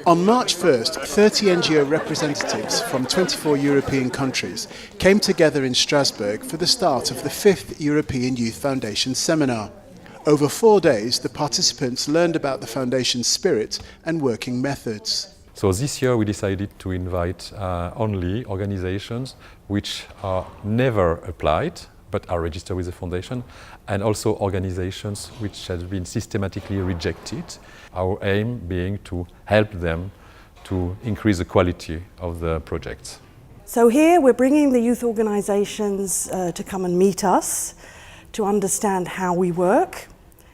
On March 1st, 30 NGO representatives from 24 European countries came together in Strasbourg for the start of the 5th European Youth Foundation seminar. Over 4 days, the participants learned about the Foundation's spirit and working methods. So this year we decided to invite only organizations which are never applied but are registered with the Foundation, and also organizations which have been systematically rejected. Our aim being to help them to increase the quality of the projects. So here we're bringing the youth organizations to come and meet us, to understand how we work,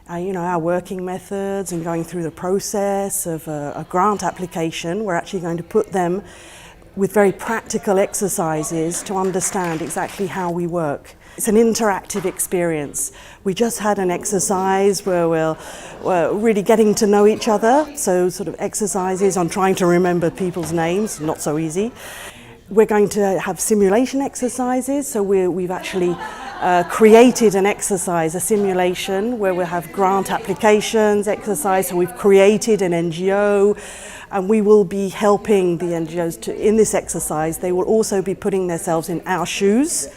our working methods, and going through the process of a grant application. We're actually going to put them with very practical exercises to understand exactly how we work. It's an interactive experience. We just had an exercise where we're really getting to know each other, so sort of exercises on trying to remember people's names, not so easy. We're going to have simulation exercises, so we've actually created an exercise, a simulation, where we'll have grant applications exercise, so we've created an NGO, and we will be helping the NGOs in this exercise. They will also be putting themselves in our shoes.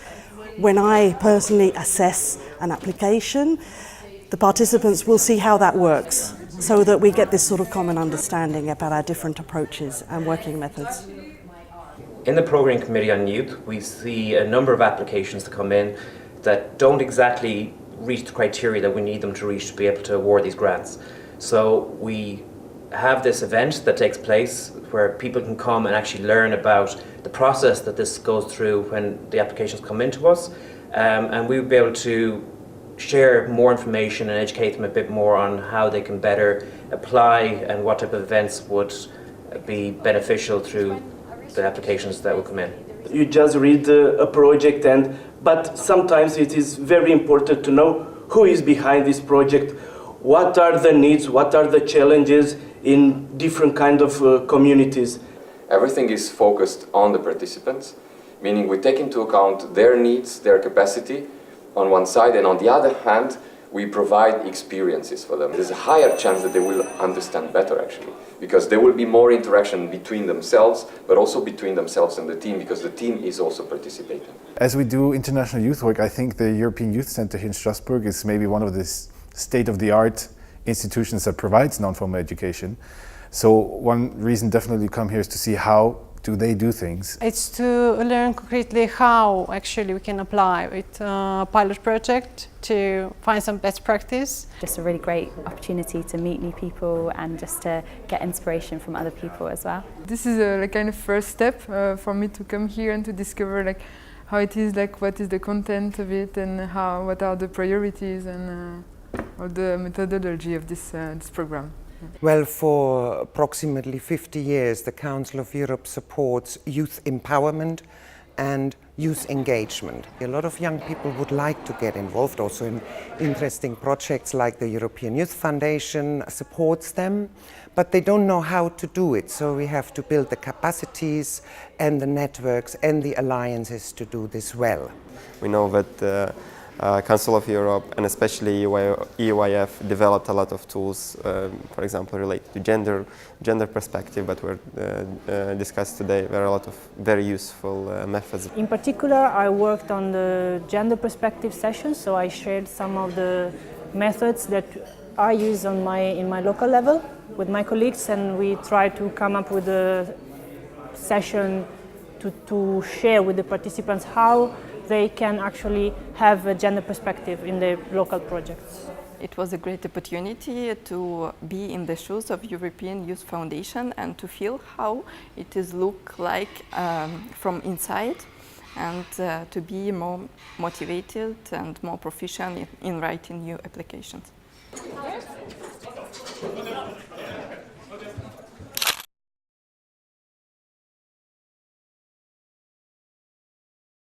When I personally assess an application, the participants will see how that works, so that we get this sort of common understanding about our different approaches and working methods. In the Programming Committee on Youth, we see a number of applications that come in that don't exactly reach the criteria that we need them to reach to be able to award these grants. So we have this event that takes place where people can come and actually learn about the process that this goes through when the applications come into us, and we'll be able to share more information and educate them a bit more on how they can better apply and what type of events would be beneficial through the applications that will come in. You just read a project, but sometimes it is very important to know who is behind this project, what are the needs, what are the challenges in different kind of communities. Everything is focused on the participants, meaning we take into account their needs, their capacity on one side, and on the other hand, we provide experiences for them. There's a higher chance that they will understand better, actually, because there will be more interaction between themselves, but also between themselves and the team, because the team is also participating. As we do international youth work, I think the European Youth Centre here in Strasbourg is maybe one of the state-of-the-art institutions that provides non-formal education. So one reason definitely to come here is to see how do they do things. It's to learn concretely how actually we can apply with a pilot project to find some best practice. Just a really great opportunity to meet new people and just to get inspiration from other people as well. This is a kind of first step for me to come here and to discover how it is, what is the content of it, and what are the priorities and all the methodology of this program. Well, for approximately 50 years, the Council of Europe supports youth empowerment and youth engagement. A lot of young people would like to get involved also in interesting projects like the European Youth Foundation supports them, but they don't know how to do it. So we have to build the capacities and the networks and the alliances to do this well. We know that Council of Europe and especially EYF developed a lot of tools, for example, related to gender perspective, but were discussed today. There are a lot of very useful methods. In particular, I worked on the gender perspective sessions, so I shared some of the methods that I use in my local level with my colleagues, and we try to come up with a session to share with the participants how they can actually have a gender perspective in their local projects. It was a great opportunity to be in the shoes of European Youth Foundation and to feel how it is look like from inside, and to be more motivated and more proficient in writing new applications.